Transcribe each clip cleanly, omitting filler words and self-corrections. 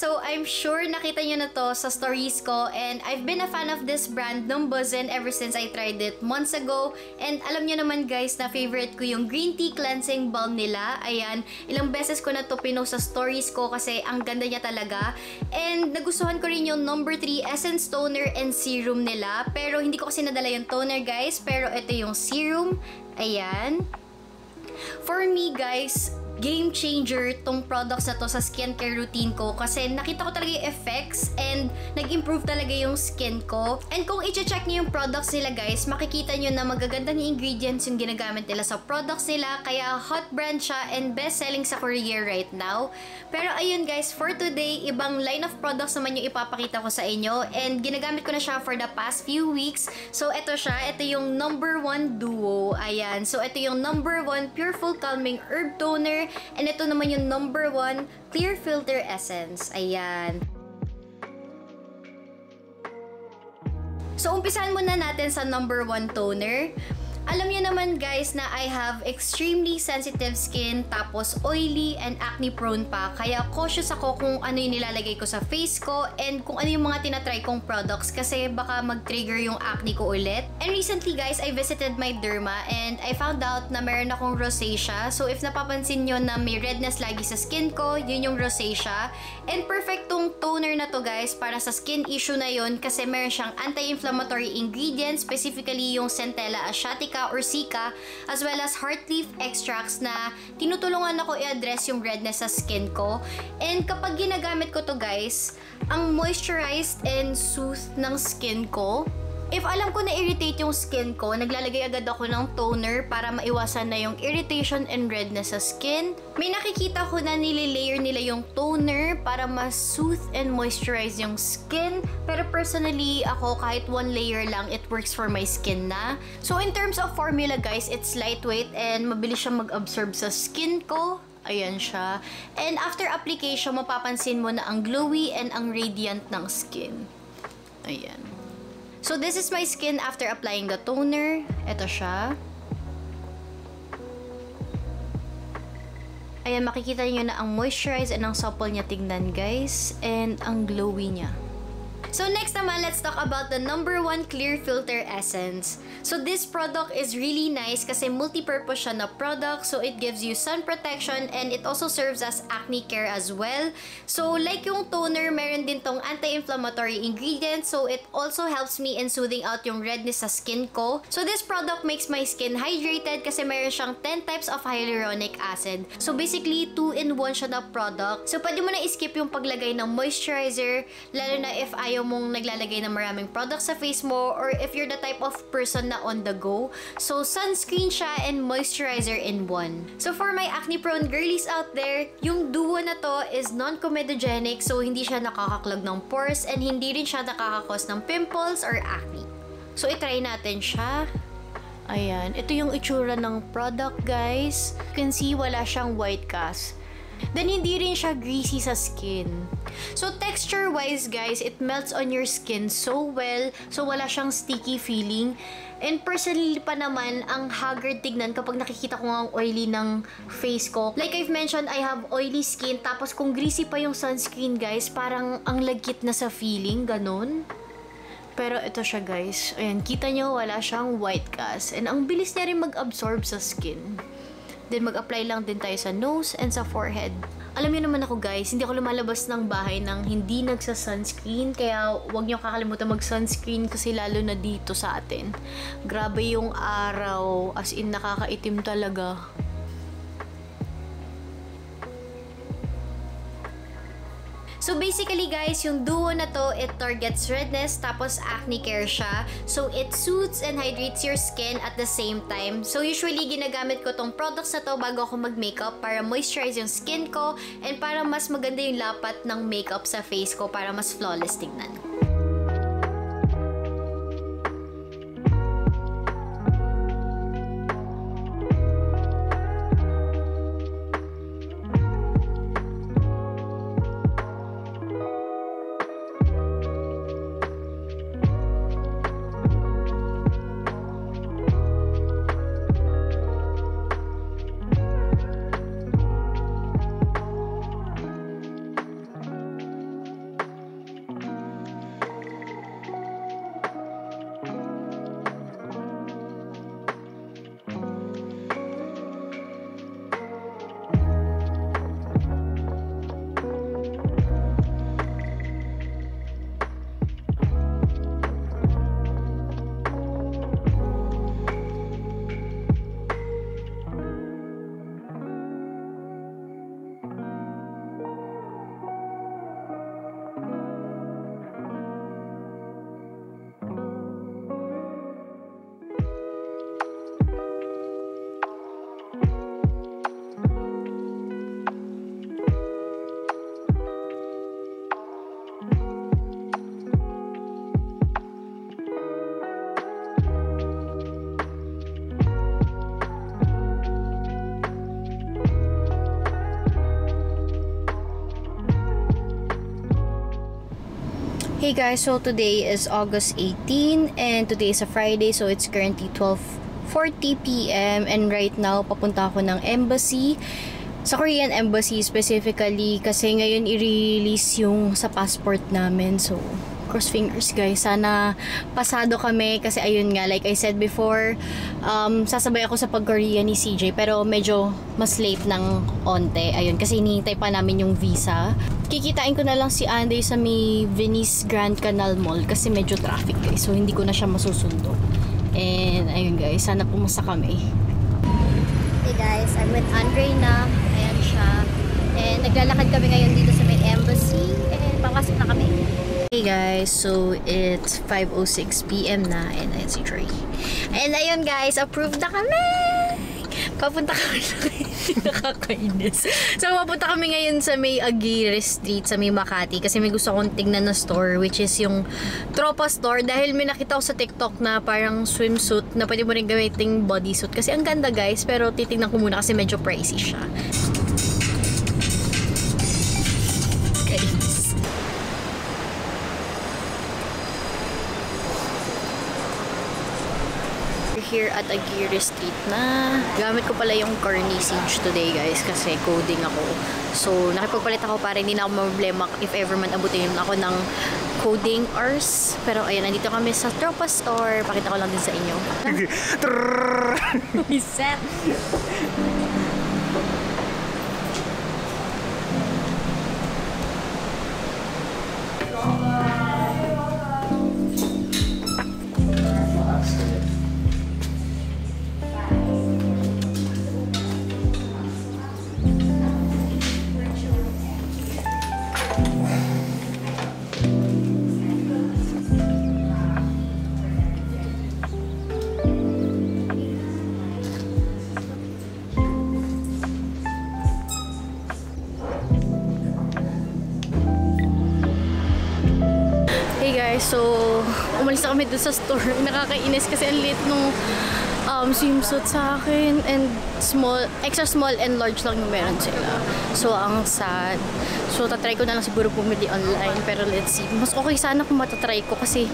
so I'm sure nakita nyo na to sa stories ko and I've been a fan of this brand ng Buzzin ever since I tried it months ago. And alam nyo naman guys na favorite ko yung green tea cleansing balm nila. Ayan, ilang beses ko na to pinost sa stories ko kasi ang ganda niya talaga. And nagustuhan ko rin yung number 3 Essence Toner and Serum nila. Pero hindi ko kasi nadala yung toner guys, pero ito yung serum. Ayan. For me guys, game changer tong products na to sa skincare routine ko kasi nakita ko talaga yung effects and nag-improve talaga yung skin ko. And kung i-check niyo yung products nila guys, makikita niyo na magaganda ng ingredients yung ginagamit nila sa products nila, kaya hot brand siya and best selling sa Korea right now. Pero ayun guys, for today, ibang line of products naman yung ipapakita ko sa inyo and ginagamit ko na siya for the past few weeks. So ito siya, ito yung number 1 duo. Ayan, so ito yung number 1 Pure Full Calming Herb Toner. And ito naman yung number 1 Clear Filter Essence. Ayan. So, umpisahan muna natin sa number 1 toner. Alam niyo naman guys na I have extremely sensitive skin, tapos oily and acne prone pa. Kaya cautious ako kung ano yung nilalagay ko sa face ko and kung ano yung mga tinatry kong products kasi baka mag-trigger yung acne ko ulit. And recently guys, I visited my derma and I found out na meron akong rosacea. So if napapansin nyo na may redness lagi sa skin ko, yun yung rosacea. And perfect tong toner na to guys para sa skin issue na yun kasi meron siyang anti-inflammatory ingredients, specifically yung Centella asiatica or Cica, as well as heart leaf extracts na tinutulungan ako i-address yung redness sa skin ko. And kapag ginagamit ko to guys, ang moisturized and soothe ng skin ko. If alam ko na irritate yung skin ko, naglalagay agad ako ng toner para maiwasan na yung irritation and redness sa skin. May nakikita ko na nililayer nila yung toner para mas soothe and moisturize yung skin. Pero personally, ako kahit one layer lang, it works for my skin na. So in terms of formula guys, it's lightweight and mabilis siya mag-absorb sa skin ko. Ayan siya. And after application, mapapansin mo na ang glowy and ang radiant ng skin. Ayan. So this is my skin after applying the toner. Ito siya. Ayan, makikita niyo na ang moisturize and ang supple niya tignan guys. And ang glowy niya. So next naman, let's talk about the number 1 Clear Filter Essence. So this product is really nice kasi multi-purpose siya na product. So it gives you sun protection and it also serves as acne care as well. So like yung toner, meron din tong anti-inflammatory ingredients. So it also helps me in soothing out yung redness sa skin ko. So this product makes my skin hydrated kasi meron siyang 10 types of hyaluronic acid. So basically, 2-in-1 siya na product. So pwede mo na i-skip yung paglagay ng moisturizer, lalo na if ayaw mong naglalagay ng maraming products sa face mo or if you're the type of person na on the go. So sunscreen siya and moisturizer in one. So for my acne prone girlies out there, yung duo na to is non-comedogenic, so hindi siya nakakaklag ng pores and hindi rin siya nakakakos ng pimples or acne. So itry natin siya. Ayan, ito yung itsura ng product guys. You can see wala siyang white cast. Then, hindi rin siya greasy sa skin. So, texture-wise, guys, it melts on your skin so well. So, wala siyang sticky feeling. And personally pa naman, ang haggard tignan kapag nakikita ko ang oily ng face ko. Like I've mentioned, I have oily skin. Tapos, kung greasy pa yung sunscreen, guys, parang ang lagkit na sa feeling. Ganon. Pero ito siya, guys. Ayan, kita nyo, wala siyang white cast. And ang bilis niya rin mag-absorb sa skin. Then, mag-apply lang din tayo sa nose and sa forehead. Alam niyo naman ako guys, hindi ako lumalabas ng bahay nang hindi nagsa-sunscreen. Kaya, huwag niyo kakalimutan mag-sunscreen kasi lalo na dito sa atin. Grabe yung araw. As in, nakakaitim talaga. So basically guys, yung duo na to, it targets redness tapos acne care siya. So it soothes and hydrates your skin at the same time. So usually ginagamit ko tong products na to bago ako mag-makeup para moisturize yung skin ko and para mas maganda yung lapat ng makeup sa face ko para mas flawless tingnan. Hey guys, so today is August 18 and today is a Friday, so it's currently 12:40 p.m. and right now papunta ako ng embassy, sa Korean embassy specifically, kasi ngayon i-release yung sa passport namin. So cross fingers guys, sana pasado kami kasi ayun nga, like I said before, sasabay ako sa pag-Korea ni CJ pero medyo mas late ng onte, ayun, kasi hinihintay pa namin yung visa. Kikitain ko na lang si Anday sa may Venice Grand Canal Mall kasi medyo traffic guys, so hindi ko na siya masusundo. And ayun guys, sana pumasa kami. Hey guys, I'm with Andre na, ayan siya, and naglalakad kami ngayon dito sa may embassy and papasok na kami. Hey guys, so it's 5:06 p.m. na and ayan si Troy. And ayun guys, approved na kami! Papunta kami nakakainis. So papunta kami ngayon sa may Aguirre Street sa may Makati kasi may gusto akong tingnan na store, which is yung Tropa Store, dahil may nakita ko sa TikTok na parang swimsuit na pwede mo rin gamiting bodysuit kasi ang ganda guys, pero titingnan ko muna kasi medyo pricey siya. Here at Aguirre Street na. Gamit ko pala yung Carnisage today guys kasi coding ako. So nakipagpalit ako para hindi na ako problema if ever man abutin ako ng coding hours. Pero ayan, nandito kami sa Tropa Store. Pakita ko lang din sa inyo. Reset! So, umalis na kami dun sa store. Nakakainis kasi ang lit nung swimsuit sa akin, and small, extra small and large lang yung meron sila. So, ang sad. So, tatry ko na lang siguro pumili online, pero let's see. Mas okay sana kung matatry ko kasi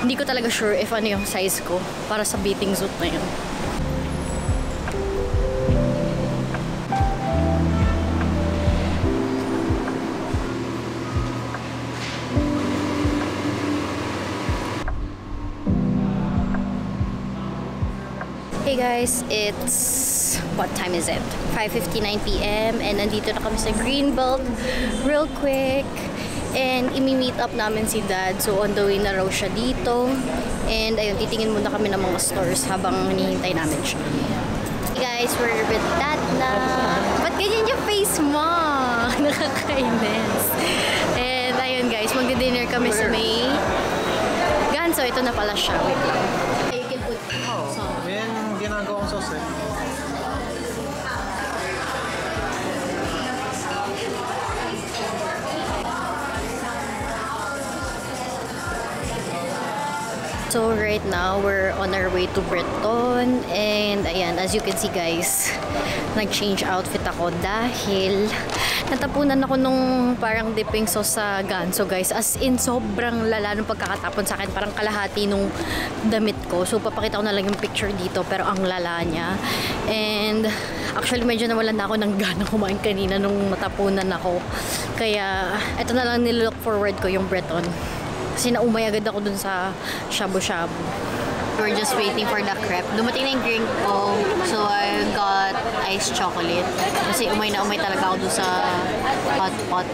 hindi ko talaga sure if ano yung size ko para sa bathing suit na yun. Hey guys, it's, what time is it? 5:59 p.m. and nandito na kami sa Greenbelt real quick, and imi-meet up namin si Dad, so on the way na raw siya dito, and ayun, titingin muna kami ng mga stores habang hinihintay namin siya. Hey guys, we're with Dad na. Ba't ganyan yung face mo? Nakakainis. And ayun guys, magdi-dinner kami sa may Ganso. Ito na pala siya, wait lang. Ginagawang sauce eh. So right now, we're on our way to Breton, and ayan, as you can see guys, nag-change outfit ako dahil natapunan ako nung parang dipping sauce sa Ganso guys. As in, sobrang lala nung pagkakatapon sa akin, parang kalahati nung damit ko. So papakita ko na lang yung picture dito, pero ang lala niya. And actually medyo nawalan na ako ng gana kumain kanina nung matapunan ako. Kaya ito na lang nilook forward ko, yung Breton. Kasi naumay agad ako dun sa shabu-shabu. We're just waiting for the crepe. Dumating na yung drink ko. So I got iced chocolate. Kasi umay na umay talaga ako dun sa hot pot.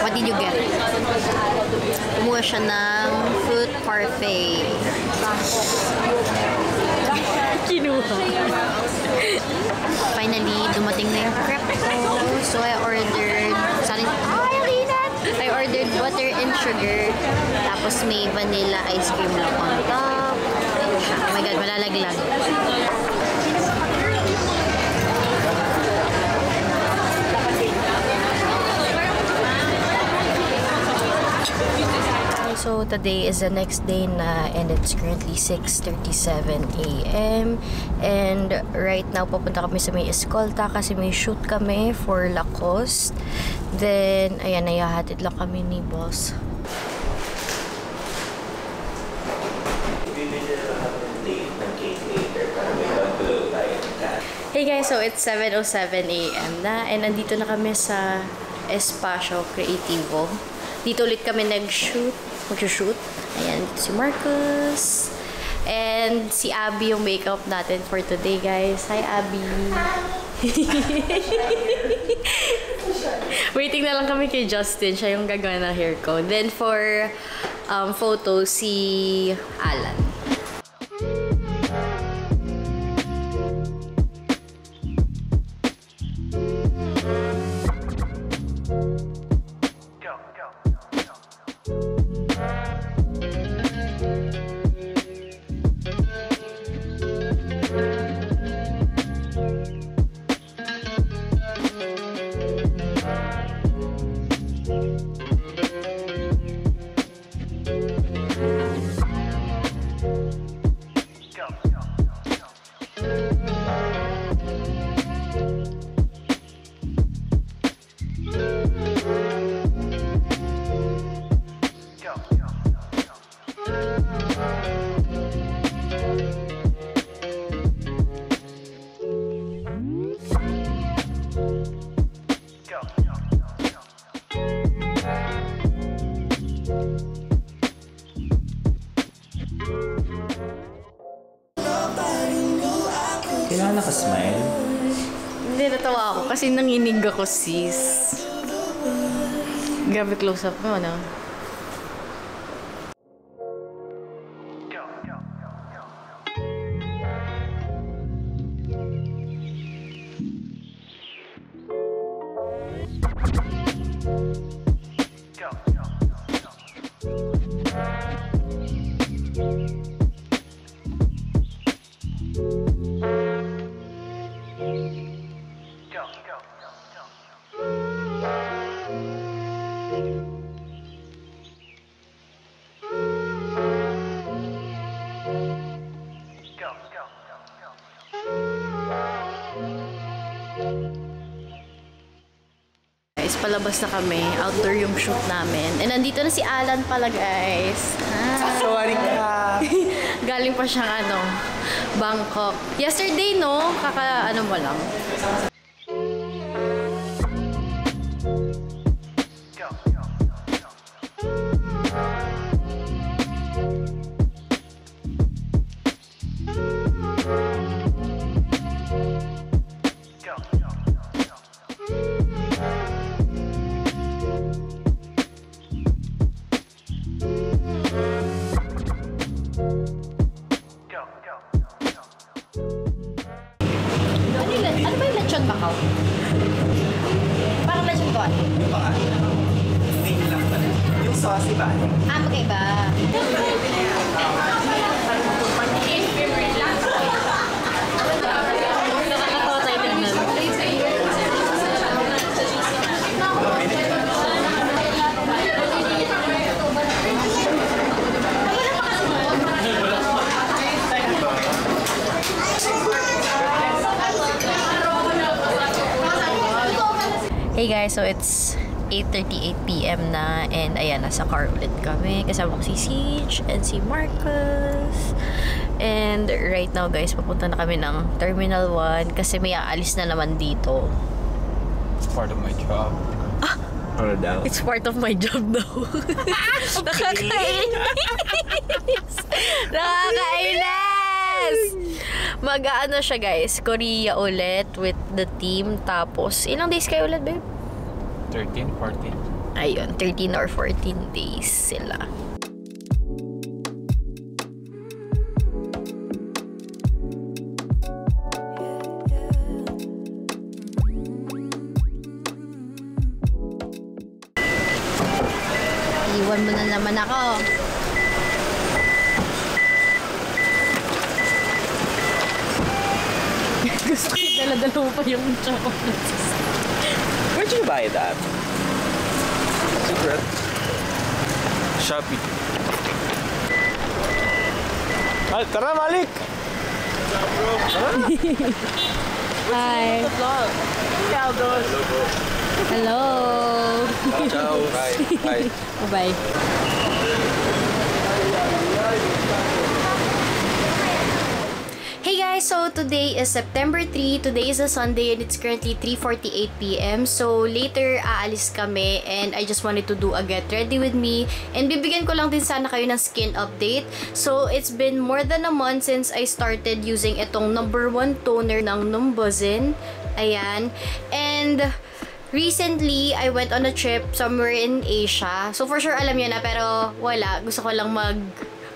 What did you get? Kumuha siya ng fruit parfait. Kinuha. Finally, dumating na yung crepe ko. So I ordered butter and sugar. Tapos may vanilla ice cream lang on top. Oh my god, malalaglag. So So today is the next day na and it's currently 6:37 a.m. And right now papunta kami sa may Escolta kasi may shoot kami for Lacoste. Then ayan, nayahatid lang kami ni boss. Hey guys, so it's 7:07 a.m. na and nandito na kami sa Espacio Creativo. Dito ulit kami mag-shoot. Ayan, dito si Marcus. And si Abby yung makeup natin for today, guys. Hi, Abby! Waiting na lang kami kay Justin. Siya yung gagawin na hair ko. Then for photo, si Alan. Kailangan nakasmile. Hindi, natawa ako kasi nanginig ako, sis. Grabe close up mo, no? Palabas na kami. Outdoor yung shoot namin. And nandito na si Alan pala, guys. Sorry ka! Galing pa siyang Bangkok. Yesterday, no? Mo lang. Ano ba yung lechon Macau? Parang lechon ko. Baka. Hindi lang pala. Yung sauce, iba. Magkaiba. Nakakatawa tayo tignan. Hey guys, so it's 8:38 p.m. na and ayan, nasa car ulit kami. Kasama ko si Siege and si Marcus. And right now guys, papunta na kami ng Terminal 1 kasi may aalis na naman dito. It's part of my job. Ano daw? It's part of my job daw. Nakakainis! Nakakainis! Mag-ano siya guys, Korea ulit with the team. Tapos, ilang days kayo ulit, babe? 13, 14. Ayun, 13 or 14 days sila. Iwan mo na naman ako. Gusto ko dala-dala mo pa yung chocolates. Where'd you buy that? Secret. Shopee. Ay, tara, Malik! Hi. Hello. Ciao. Bye. Bye. Bye. Hey guys, so today is September 3. Today is a Sunday and it's currently 3:48 p.m. So later aalis kami and I just wanted to do a get ready with me and bibigyan ko lang din sana kayo ng skin update. So it's been more than a month since I started using itong #1 toner ng Numbuzin. Ayan. And recently, I went on a trip somewhere in Asia. So for sure alam niyo na, pero wala. Gusto ko lang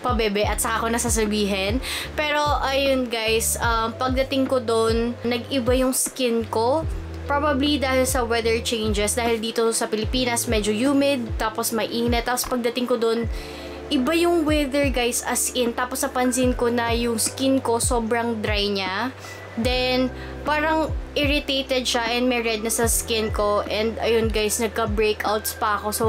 pabebe at saka ko nasasabihin. Pero ayun guys, pagdating ko doon, nag-iba yung skin ko. Probably dahil sa weather changes. Dahil dito sa Pilipinas, medyo humid, tapos mainit. Tapos pagdating ko doon, iba yung weather guys, as in. Tapos napansin ko na yung skin ko sobrang dry niya. Then, parang irritated siya and may redness sa skin ko. And ayun guys, nagka-breakouts pa ako. So,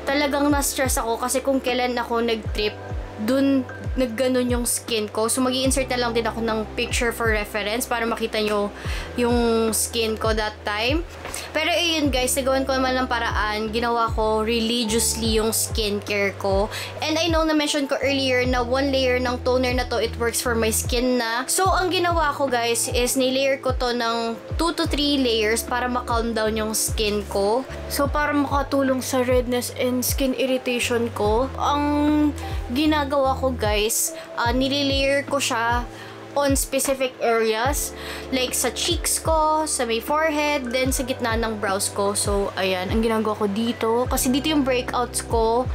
talagang na-stress ako kasi kung kailan ako nag-trip, dun nagganon yung skin ko. So, mag-i-insert na lang din ako ng picture for reference para makita nyo yung skin ko that time. Pero ayun guys, nagawan ko naman ng paraan. Ginawa ko religiously yung skincare ko. And I know na-mention ko earlier na 1 layer ng toner na to, it works for my skin na. So, ang ginawa ko guys is nilayer ko to ng 2 to 3 layers para ma-calm down yung skin ko. So, para makatulong sa redness and skin irritation ko, ang ginagawa ko guys, nililayer ko siya on specific areas, like sa cheeks ko, sa may forehead, then sa gitna ng brows ko. So ayan, ang ginagawa ko dito kasi dito yung breakouts ko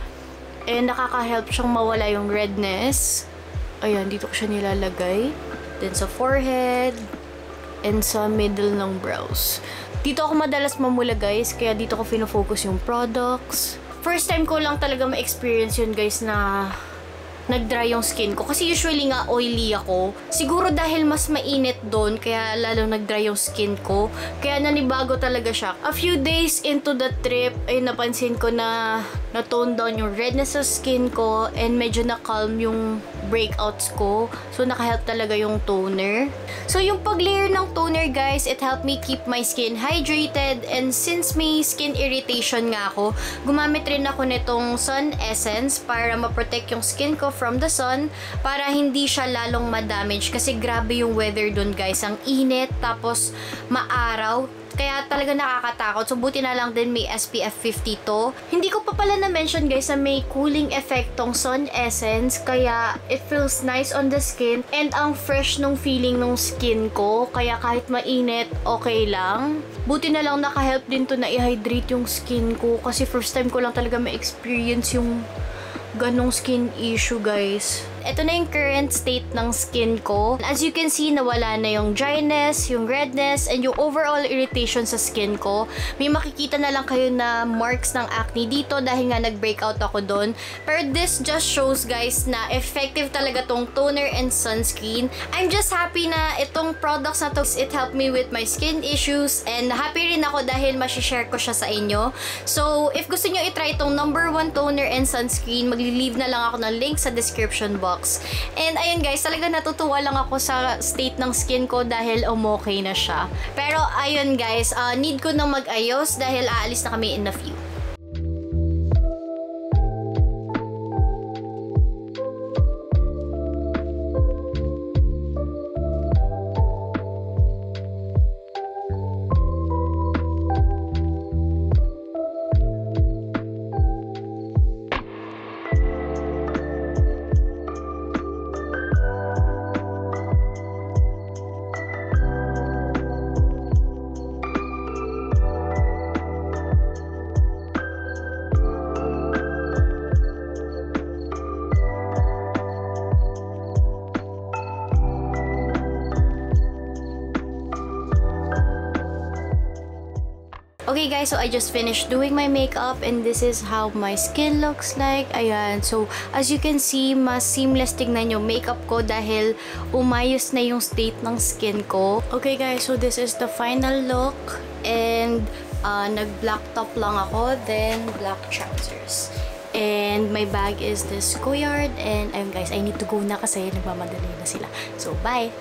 and nakaka-help siyang mawala yung redness. Ayan, dito ko siya nilalagay, then sa forehead and sa middle ng brows. Dito ako madalas mamula guys, kaya dito ko fino-focus yung products. First time ko lang talaga ma-experience yun guys na nag-dry yung skin ko. Kasi usually nga oily ako. Siguro dahil mas mainit doon, kaya lalo nag-dry yung skin ko. Kaya nanibago talaga siya. A few days into the trip, ay napansin ko na na-tone down yung redness sa skin ko and medyo na-calm yung breakouts ko. So, naka-help talaga yung toner. So, yung pag-layer ng toner, guys, it helped me keep my skin hydrated. And since may skin irritation nga ako, gumamit rin ako nitong Sun Essence para ma-protect yung skin ko from the sun para hindi siya lalong ma-damage. Kasi grabe yung weather dun, guys. Ang init, tapos maaraw. Kaya talaga nakakatakot. So, buti na lang din may SPF 50 to. Hindi ko pa pala na-mention guys na may cooling effect tong Sun Essence. Kaya it feels nice on the skin. And ang fresh nung feeling nung skin ko. Kaya kahit mainit, okay lang. Buti na lang naka-help din to na i-hydrate yung skin ko. Kasi first time ko lang talaga ma-experience yung ganong skin issue guys. Ito na yung current state ng skin ko. As you can see, nawala na yung dryness, yung redness, and yung overall irritation sa skin ko. May makikita na lang kayo na marks ng acne dito dahil nga nag-breakout ako doon. Pero this just shows guys na effective talaga tong toner and sunscreen. I'm just happy na itong products na to, it helped me with my skin issues, and happy rin ako dahil masishare ko siya sa inyo. So, if gusto nyo itry itong #1 toner and sunscreen, magli-leave na lang ako ng link sa description box. And ayun guys, talaga natutuwa lang ako sa state ng skin ko dahil umokay na siya. Pero ayun guys, need ko nang mag-ayos dahil aalis na kami in a few. Okay guys, so I just finished doing my makeup and this is how my skin looks like. Ayan, so as you can see, mas seamless tignan yung makeup ko dahil umayos na yung state ng skin ko. Okay guys, so this is the final look and nag-black top lang ako, then black trousers. And my bag is this Goyard. And ayun guys, I need to go na kasi nagmamadali na sila. So, bye!